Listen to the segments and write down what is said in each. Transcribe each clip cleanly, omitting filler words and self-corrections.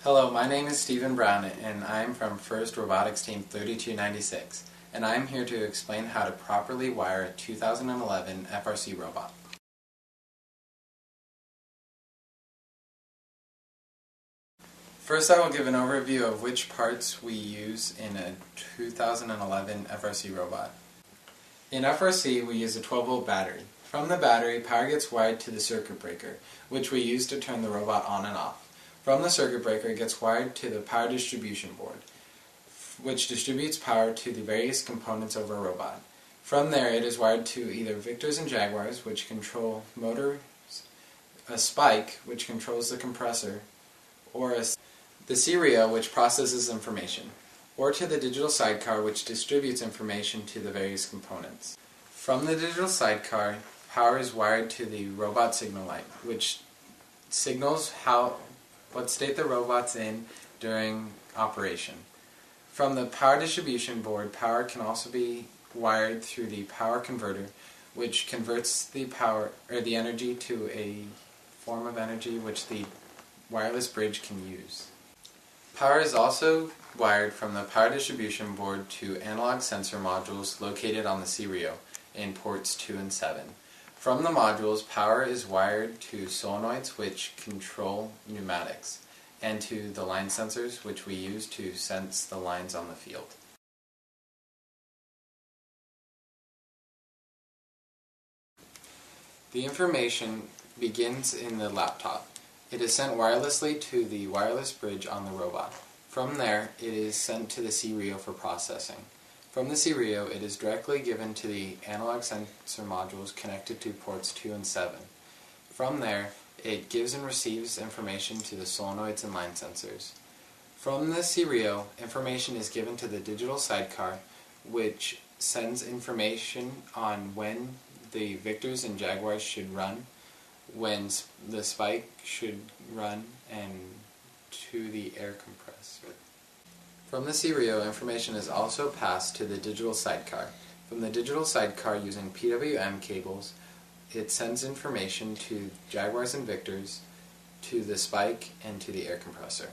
Hello, my name is Stephen Brown and I'm from First Robotics Team 3296 and I'm here to explain how to properly wire a 2011 FRC robot. First I will give an overview of which parts we use in a 2011 FRC robot. In FRC we use a 12-volt battery. From the battery, power gets wired to the circuit breaker, which we use to turn the robot on and off. From the circuit breaker, it gets wired to the power distribution board, which distributes power to the various components of a robot. From there, it is wired to either Victors and Jaguars, which control motors, a spike, which controls the compressor, or the serial, which processes information, or to the digital sidecar, which distributes information to the various components. From the digital sidecar, power is wired to the robot signal light, which signals what state the robot's in during operation. From the power distribution board, power can also be wired through the power converter, which converts the power or the energy to a form of energy which the wireless bridge can use. Power is also wired from the power distribution board to analog sensor modules located on the serial in ports 2 and 7. From the modules, power is wired to solenoids which control pneumatics, and to the line sensors which we use to sense the lines on the field. The information begins in the laptop. It is sent wirelessly to the wireless bridge on the robot. From there, it is sent to the serial for processing. From the serial, it is directly given to the analog sensor modules connected to ports 2 and 7. From there, it gives and receives information to the solenoids and line sensors. From the serial, information is given to the digital sidecar, which sends information on when the Victors and Jaguars should run, when the spike should run, and to the air compressor. From the serial, information is also passed to the digital sidecar. From the digital sidecar, using PWM cables, it sends information to Jaguars and Victors, to the spike, and to the air compressor.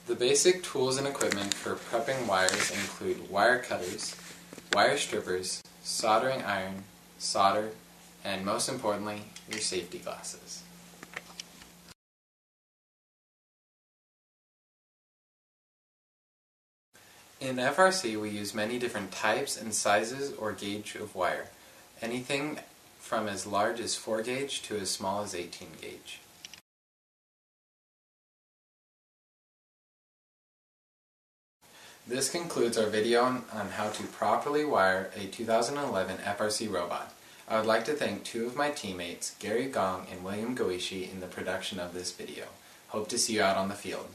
The basic tools and equipment for prepping wires include wire cutters, wire strippers, soldering iron, solder, and most importantly, your safety glasses. In FRC, we use many different types and sizes or gauge of wire, anything from as large as 4 gauge to as small as 18 gauge. This concludes our video on how to properly wire a 2011 FRC robot. I would like to thank two of my teammates, Gary Gong and William Goishi, in the production of this video. Hope to see you out on the field.